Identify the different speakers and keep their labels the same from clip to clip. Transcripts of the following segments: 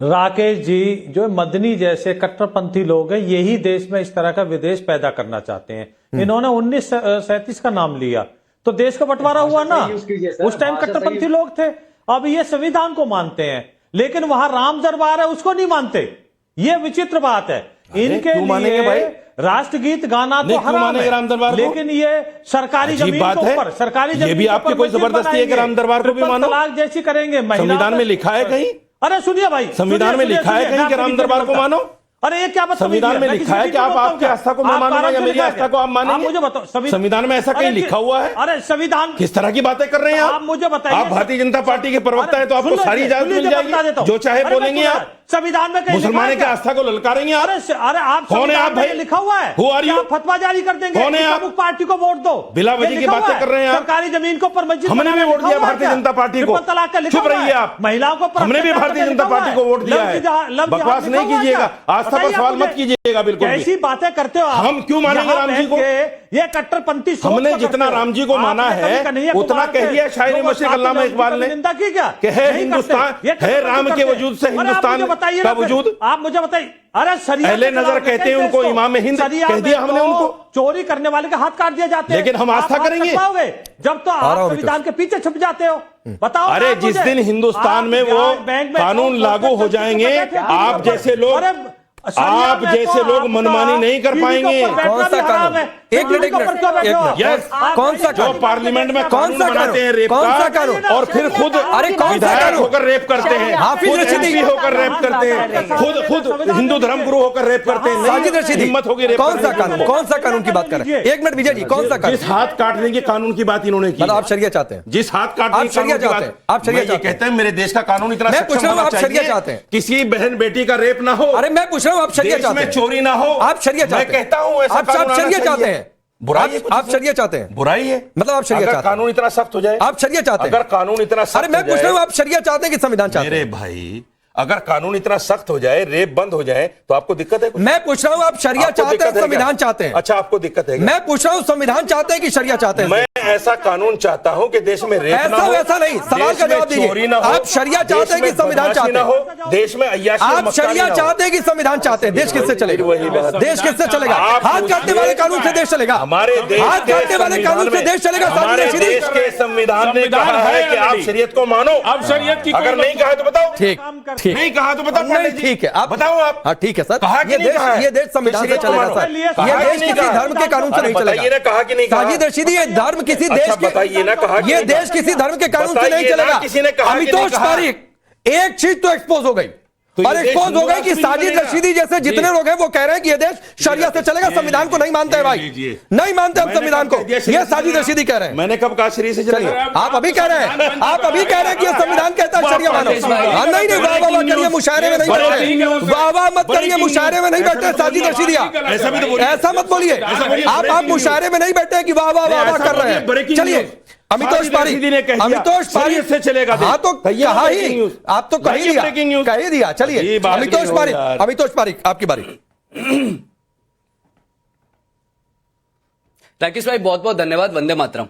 Speaker 1: राकेश जी, जो मदनी जैसे कट्टरपंथी लोग हैं, यही देश में इस तरह का विदेश पैदा करना चाहते हैं। इन्होंने 1937 का नाम लिया तो देश का बंटवारा हुआ ना, उस टाइम कट्टरपंथी लोग थे। अब ये संविधान को मानते हैं लेकिन वहां राम दरबार है उसको नहीं मानते। ये विचित्र बात है। इनके लिए राष्ट्रगीत गाना तो हराम है, लेकिन ये सरकारी जमीन के ऊपर, सरकारी जमीन,
Speaker 2: ये भी आपकी कोई जबरदस्ती है कि राम दरबार को भी मानो?
Speaker 1: तलाक जैसी करेंगे।
Speaker 2: संविधान में लिखा है कहीं?
Speaker 1: अरे सुनिए भाई,
Speaker 2: संविधान में लिखा है कहीं कि राम दरबार को मानो?
Speaker 1: अरे ये क्या बात?
Speaker 2: संविधान में लिखा है कि आप आपकी आस्था को मैं मानूंगा या मेरी आस्था को आप मानेंगे?
Speaker 1: मुझे बताओ,
Speaker 2: संविधान में ऐसा कहीं लिखा हुआ है?
Speaker 1: अरे संविधान
Speaker 2: किस तरह की बातें कर रहे हैं आप?
Speaker 1: मुझे बताइए।
Speaker 2: आप भारतीय जनता पार्टी के प्रवक्ता है तो आपको सारी इजाजत मिल जाएगी, जो चाहे बोलेंगे आप।
Speaker 1: संविधान में
Speaker 2: मुसलमान की आस्था को ललकारेंगे आप?
Speaker 1: अरे आप
Speaker 2: कौन है आप भाई?
Speaker 1: लिखा हुआ है,
Speaker 2: Who are you?
Speaker 1: आप फतवा जारी कर देंगे,
Speaker 2: कौन है आप?
Speaker 1: पार्टी को वोट दो,
Speaker 2: बिला वजह की बातें कर रहे हैं आप।
Speaker 1: सरकारी जमीन को ऊपर मस्जिद,
Speaker 2: हमने भी वोट दिया भारतीय जनता पार्टी को। चुप रहिए आप।
Speaker 1: महिलाओं को,
Speaker 2: हमने भी भारतीय जनता पार्टी को वोट दिया है। बकवास नहीं कीजिएगा, आस्था पर सवाल मत कीजिएगा। बिल्कुल
Speaker 1: ऐसी बातें करते हो आप।
Speaker 2: हम क्यों मानेंगे राम जी को?
Speaker 1: ये कट्टरपंथी
Speaker 2: हमने जितना राम जी को माना है उतना कह दिया शायरी मशीद अल्लामा इकबाल ने
Speaker 1: निंदा की क्या
Speaker 2: कि है हिंदुस्तान, है राम के वजूद से हिंदुस्तान का वजूद।
Speaker 1: आप मुझे बताइए। अरे सरिया
Speaker 2: पहले नजर कहते हैं उनको, इमाम हिंद कह दिया हमने उनको।
Speaker 1: चोरी करने वाले का हाथ काट दिया जाते हैं,
Speaker 2: लेकिन हम आस्था करेंगे
Speaker 1: जब तो आप संविधान के पीछे छुप जाते हो। बताओ,
Speaker 2: अरे जिस दिन हिंदुस्तान में वो कानून लागू हो जाएंगे, आप जैसे लोग मनमानी नहीं कर पाएंगे।
Speaker 3: कौन सा कानून? एक मिनट
Speaker 2: यस,
Speaker 3: कौन सा
Speaker 2: जो पार्लियामेंट में
Speaker 3: कौन सा
Speaker 2: बनाते हैं रेप
Speaker 3: कौन सा
Speaker 2: का,
Speaker 3: कानून?
Speaker 2: और फिर खुद
Speaker 3: अरे कौन सा कानून
Speaker 2: होकर रेप करते हैं,
Speaker 3: हाफिज रशीदी
Speaker 2: होकर रेप करते हैं, खुद हिंदू धर्म गुरु होकर रेप करते हैं।
Speaker 3: साजिद रशीदी
Speaker 2: हिम्मत होगी रेप
Speaker 3: कौन सा कानून? कौन सा कानून की बात कर रहे हैं? एक मिनट विजय जी, कौन सा कानून?
Speaker 2: जिस हाथ काटने के कानून की बात इन्होंने की,
Speaker 3: मतलब आप शरिया चाहते हैं?
Speaker 2: जिस हाथ काटने
Speaker 3: आप शरिया चाहते हैं? आप शरिया चाहते
Speaker 2: कहते हैं मेरे देश का कानून इतना सक्षम होना चाहिए, किसी बहन बेटी का रेप ना हो।
Speaker 3: अरे मैं पूछ रहा हूँ, आप शरिया चाहते हैं?
Speaker 2: चोरी ना हो,
Speaker 3: आप शरिया चाहते हैं?
Speaker 2: मैं कहता हूं ऐसा
Speaker 3: आप शरिया चाहते हैं?
Speaker 2: बुराई?
Speaker 3: आप शरिया चाहते हैं?
Speaker 2: बुराई है,
Speaker 3: मतलब आप शरिया चाहते हैं?
Speaker 2: कानून इतना सख्त हो जाए,
Speaker 3: आप शरिया चाहते हैं?
Speaker 2: अगर कानून इतना सख्त,
Speaker 3: अरे मैं पूछ रहा हूँ, आप शरिया चाहते हैं कि संविधान चाहते हैं?
Speaker 2: मेरे भाई, अगर कानून इतना सख्त हो जाए, रेप बंद हो जाए, तो आपको दिक्कत है?
Speaker 3: मैं पूछ रहा हूँ, आप शरिया चाहते हैं, संविधान चाहते हैं?
Speaker 2: अच्छा, आपको दिक्कत है?
Speaker 3: मैं पूछ रहा हूँ, संविधान चाहते हैं कि शरिया चाहते हैं?
Speaker 2: मैं ऐसा कानून चाहता हूं कि देश में रेप ना हो,
Speaker 3: ऐसा नहीं, सवाल का जवाब दीजिए। आप शरिया चाहते हैं कि संविधान चाहते हैं?
Speaker 2: देश में अय्याशी,
Speaker 3: आप शरिया चाहते हैं कि संविधान चाहते हैं? देश किससे चलेगा? देश किससे चलेगा? हाथ काटने वाले कानून से देश चलेगा?
Speaker 2: हमारे देश
Speaker 3: हाथ काटने वाले कानून से देश चलेगा?
Speaker 2: हमारे देश के संविधान ने कहा है कि आप शरीयत को मानो।
Speaker 4: अब शरीयत की
Speaker 2: अगर नहीं कहा तो बताओ।
Speaker 3: ठीक,
Speaker 2: नहीं कहा तो बताओ।
Speaker 3: ठीक है, आप
Speaker 2: बताओ। आप
Speaker 3: हाँ ठीक है सर,
Speaker 2: ये
Speaker 3: देश संविधान से चलेगा सर, ये देश किसी धर्म के कानून से नहीं चलेगा।
Speaker 2: कहा कि नहीं?
Speaker 3: साजिद रशीदी, ये धर्म किसी देश के,
Speaker 2: बताइए ना, कहा
Speaker 3: ये देश किसी धर्म के कानून से नहीं चलेगा।
Speaker 2: किसी ने कहा?
Speaker 3: अमितोष पारीक, एक चीज तो एक्सपोज हो गई, और एक्सपोज हो गई कि साजिद रशीदी जैसे जितने लोग हैं वो कह रहे हैं कि ये देश शरिया से चलेगा। संविधान को नहीं मानते हैं भाई, नहीं मानते हम संविधान को। ये साजिद रशीदी कह रहे हैं।
Speaker 2: मैंने कब कहा शरिया से चलेगा?
Speaker 3: आप अभी कह रहे हैं, आप अभी कह रहे हैं कि ये संविधान कहता है शरिया मानो। नहीं नहीं, वाह वाह करिए, मुशायरे में नहीं बैठे, वाह वाह मत करिए, मुशायरे में नहीं बैठे साजिद रशीदिया, ऐसा मत बोलिए। आप मुशायरे में नहीं बैठे कि वाह वाह वाह कर रहे हैं। चलिए, अमितोष पारीक
Speaker 2: से चलेगा।
Speaker 3: हाँ तो कहा ही, आप तो कह ही दिया। चलिए अमितोष पारीक आपकी बारी।
Speaker 5: राकेश भाई बहुत बहुत धन्यवाद। वंदे मातरम।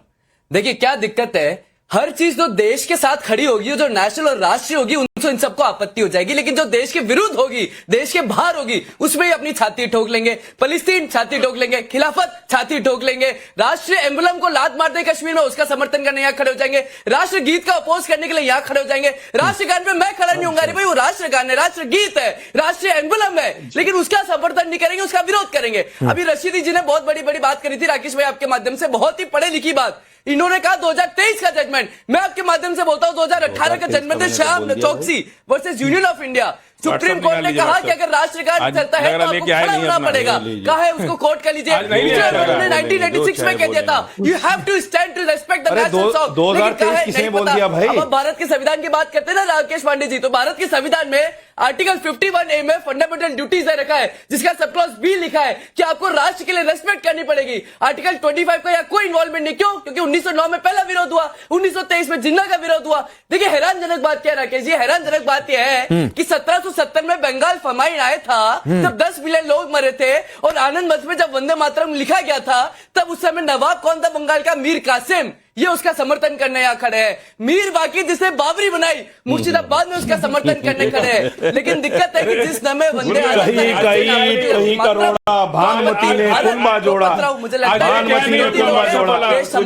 Speaker 5: देखिए क्या दिक्कत है, हर चीज जो देश के साथ खड़ी होगी, जो नेशनल और राष्ट्रीय होगी, उनसे इन सबको आपत्ति हो जाएगी, लेकिन जो देश के विरुद्ध होगी, देश के बाहर होगी, उसमें ही अपनी छाती ठोक लेंगे। फलस्तीन छाती ठोक लेंगे, खिलाफत छाती ठोक लेंगे, राष्ट्रीय एम्बलम को लात मार दे कश्मीर में, उसका समर्थन करने यहाँ खड़े हो जाएंगे, राष्ट्र गीत का अपोज करने के लिए यहाँ खड़े हो जाएंगे। राष्ट्रगान पे मैं खड़ा नहीं हूँ, अरे भाई वो राष्ट्रगान है, राष्ट्र गीत है, राष्ट्रीय एम्बलम है, लेकिन उसका समर्थन नहीं करेंगे, उसका विरोध करेंगे। अभी रशीदी जी ने बहुत बड़ी बड़ी बात करी थी राकेश भाई आपके माध्यम से, बहुत ही पढ़े लिखी बात। इन्होंने कहा 2023 का जजमेंट, मैं आपके माध्यम से बोलता हूं 2018 का जजमेंट है श्याम चौकसी versus union of India. Supreme court ने कहा कि अगर राष्ट्रगान चलता है तो आपको खड़ा होना पड़ेगा। कहा है उसको कोर्ट कर लीजिए। 1986 में कह दिया था you have to stand to respect the national song.
Speaker 2: 2023 किसने बोल दिया भाई?
Speaker 5: अब भारत के संविधान की बात करते हैं ना राकेश पांडे जी, तो भारत के संविधान में आर्टिकल 51A में फंडामेंटल ड्यूटीज है रखा है, जिसका सब क्लॉज बी लिखा है कि आपको राष्ट्र के लिए रेस्पेक्ट करनी पड़ेगी। आर्टिकल 25 का यहाँ कोई इन्वॉल्वमेंट नहीं। क्यों? क्योंकि 1909 में पहला विरोध हुआ, 1923 में जिन्ना का विरोध हुआ। देखिए हैरानजनक बात क्या है राकेश जी, हैरानजनक बात यह है कि 1770 में बंगाल फमाइन आया था, जब 10 मिलियन लोग मरे थे, और आनंद मठ में जब वंदे मातरम लिखा गया था, तब उस समय नवाब कौन था बंगाल का? मीर कासिम। ये उसका समर्थन करने यहाँ खड़े हैं। मीर बाकी जिसने बाबरी बनाई मुर्शिदाबाद में उसका समर्थन करने खड़े हैं। लेकिन दिक्कत है कि जिस नमे वंदे
Speaker 2: कहीं करोड़ा भानुमति ने कुंभा जोड़ा,
Speaker 5: मुझे लगता है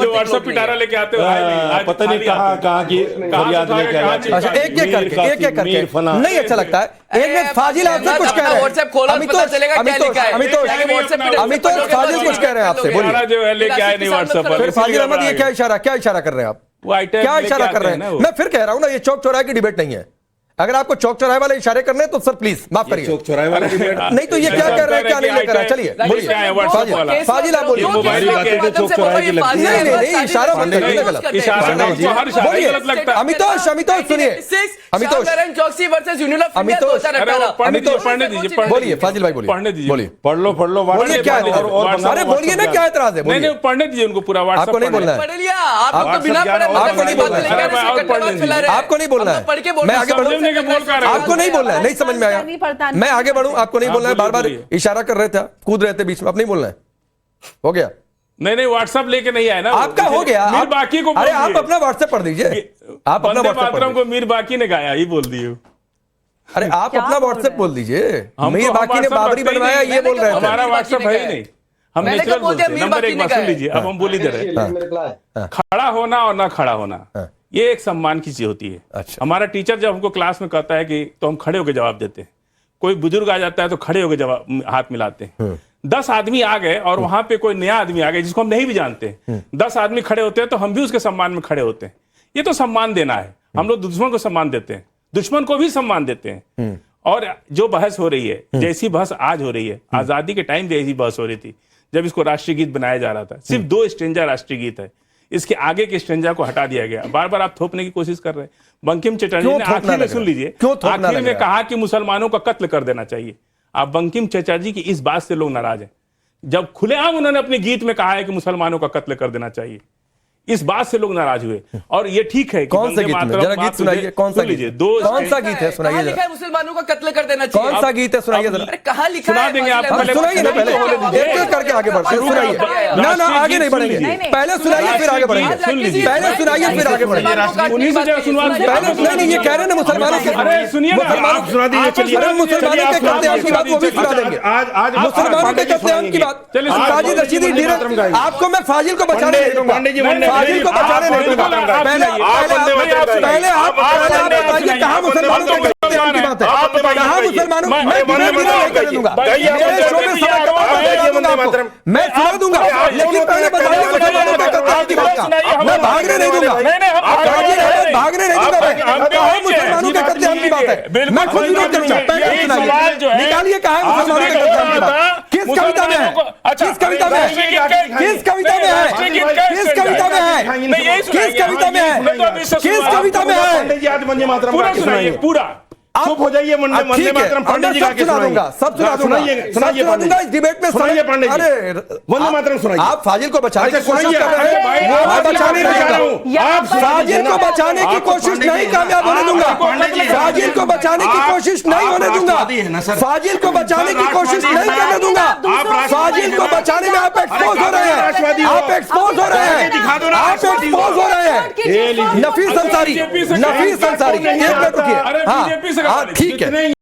Speaker 4: व्हाट्सएप पिटारा लेके आते हो,
Speaker 2: पता नहीं कहाँ की फरियाद लेके आते।
Speaker 3: अच्छा, एक एक करके नहीं अच्छा लगता है। एक फाजिल आपसे कुछ कह रहे हैं,
Speaker 5: व्हाट्सएप खोलो, पता चलेगा क्या लिखा है।
Speaker 3: अमितोष फाजिल कुछ कह रहे हैं आपसे, बोलिए।
Speaker 4: जो है लेके आए नहीं व्हाट्सएप पर।
Speaker 3: फिर फाजिल अहमद ये क्या इशारा कर रहे हैं आप? क्या इशारा कर रहे हैं? मैं फिर कह रहा हूं ना, ये चौक चौराहे की डिबेट नहीं है। अगर आपको चौक चौराहे वाले इशारे करने हैं तो सर प्लीज माफ करिए।
Speaker 2: चौक चौराहे वाले
Speaker 3: नहीं तो ये क्या कर रहे हैं, क्या नहीं कर रहे हैं? चलिए बोलिए, फाजिल आप बोलिए। नहीं इशारा बंद करिए, गलत बोलिए। अमितोष सुनिए, बोलिए फाजिल भाई, बोलिए
Speaker 4: पढ़ने दीजिए,
Speaker 3: बोलिए
Speaker 2: पढ़ लो
Speaker 3: बोलिए क्या है? अरे बोलिए ना, क्या एतराज है?
Speaker 4: नहीं पढ़ने दीजिए उनको पूरा व्हाट्सएप।
Speaker 3: आपको नहीं बोलना है,
Speaker 5: पढ़ लिया आपको बिना पढ़े
Speaker 3: आपको नहीं बोलना है, आपको नहीं बोलना है। मैं आगे बढ़ूं, आपको नहीं बोलना है, नहीं समझ में आया, मैं आगे बढ़ूं, आपको नहीं बोलना है। बार बार इशारा कर रहे थे, कूद रहे थे बीच में, अब नहीं बोलना है, हो गया।
Speaker 4: नहीं व्हाट्सएप लेके नहीं आया ना,
Speaker 3: आपका हो गया।
Speaker 4: मीर बाकी को,
Speaker 3: अरे आप अपना व्हाट्सएप पढ़ दीजिए, आप अपना व्हाट्सएप पढ़
Speaker 4: को मीर बाकी ने गाया ही बोल दिए।
Speaker 3: अरे आप अपना व्हाट्सएप बोल दीजिए। मीर बाकी ने बाबरी बनवाया ये बोल रहे थे,
Speaker 4: हमारा व्हाट्सएप है ही नहीं, हम नेचुरल बोलते हैं। नंबर एक बात सुन लीजिए, अब हम बोल ही दे रहे हैं। खड़ा होना और ना खड़ा होना ये एक सम्मान की चीज होती है।
Speaker 3: अच्छा।
Speaker 4: हमारा टीचर जब हमको क्लास में कहता है कि तो हम खड़े होकर जवाब देते हैं। कोई बुजुर्ग आ जाता है तो खड़े होकर जवाब हाथ मिलाते हैं। 10 आदमी आ गए और वहां पे कोई नया आदमी आ गया जिसको हम नहीं भी जानते, 10 आदमी खड़े होते हैं तो हम भी उसके सम्मान में खड़े होते हैं। ये तो सम्मान देना है। हम लोग दुश्मन को सम्मान देते हैं, दुश्मन को भी सम्मान देते हैं। और जो बहस हो रही है, जैसी बहस आज हो रही है, आजादी के टाइम जैसी बहस हो रही थी जब इसको राष्ट्रीय गीत बनाया जा रहा था। सिर्फ 2 स्टेंजा राष्ट्रीय गीत है, इसके आगे के स्टेंजा को हटा दिया गया। बार बार आप थोपने की कोशिश कर रहे हैं। बंकिम चटर्जी ने आखिर में, सुन लीजिए, आखिर में कहा कि मुसलमानों का कत्ल कर देना चाहिए। आप बंकिम चटर्जी की इस बात से लोग नाराज हैं। जब खुलेआम उन्होंने अपने गीत में कहा है कि मुसलमानों का कत्ल कर देना चाहिए, इस बात से लोग नाराज हुए। और ये ठीक है कि
Speaker 3: कौन सा गीत में, जरा गीत सुनाइए, कौन सा गीत, कौन सा गीत है सुनाइए जरा।
Speaker 5: मुसलमानों का कत्ल कर देना चाहिए,
Speaker 3: कौन सा गीत है सुनाइए जरा।
Speaker 5: कहाँ लिखा
Speaker 4: सुना
Speaker 5: है?
Speaker 4: देंगे आप,
Speaker 3: सुनाइए ना पहले, एक एक करके आगे बढ़ते सुनाइए। ना आगे नहीं बढ़ेंगे, पहले सुनाइए फिर आगे बढ़ेंगे, पहले सुनाइए फिर आगे बढ़ेंगे। पहले नहीं, ये कह रहे हैं ना मुसलमानों के,
Speaker 4: अरे सुनिए ना,
Speaker 2: आप सुना दीजिए,
Speaker 3: मुसलमानों के कत्लेआम की बात वो भी सुना देंगे।
Speaker 2: आज
Speaker 3: मुसलमानों के कत्लेआम की बात, साजिद रशीदी धीरज, आपको मैं फाजिल को बचाने नहीं दूंगा, फाजिल को बचाने नहीं दूंगा। पहले आप बताइए कहाँ मुसलमानों के कत्लेआम की बात है, कहाँ मुसलमानों, मैं नहीं कर दूंगा, मैं सुना दूंगा, लेकिन पहले बताइए मुसलमानों के कत्लेआम की बात का। मैं भागने नहीं दूंगा, भागने नहीं दूंगा। मैं कहाँ मुसलमानों के कत्लेआम की बात है, मैं खुद विरोध करूंगा। पहले सुनाइए, निकालिए कहाँ है मुसलमानों के कत्लेआम की बात, किस कविता में है, किस कविता में है, किस कविता में है, किस कविता में है, किस कविता में है, किस कविता में है।
Speaker 2: वंदे मातरम
Speaker 4: पूरा सुनाइए, पूरा
Speaker 2: चुप हो जाइए। वंदे मातरम पंडित जी का
Speaker 3: सुना दूंगा, सब सुना दूंगा, सुनाइए इस डिबेट में।
Speaker 2: सुनाइए पंडित जी,
Speaker 3: अरे
Speaker 2: वंदे मातरम सुनाइए।
Speaker 3: आप फाजिल को बचाने की कोशिश
Speaker 2: सुनाइए।
Speaker 3: कर रहे हैं, वो बचाने नहीं,
Speaker 2: आप
Speaker 3: फाजिल को बचाने की कोशिश नहीं कामयाब होने दूंगा, फाजिल को बचाने की कोशिश नहीं होने दूंगा, फाजिल को बचाने की कोशिश नहीं करने दूंगा। फाजिल को बचाने में आप एक्सपोज हो रहे हैं, आप एक्सपोज हो रहे हैं, आप एक्सपोज हो रहे हैं। नफीस अंसारी, एक मिनट रुकिए। हाँ ठीक है।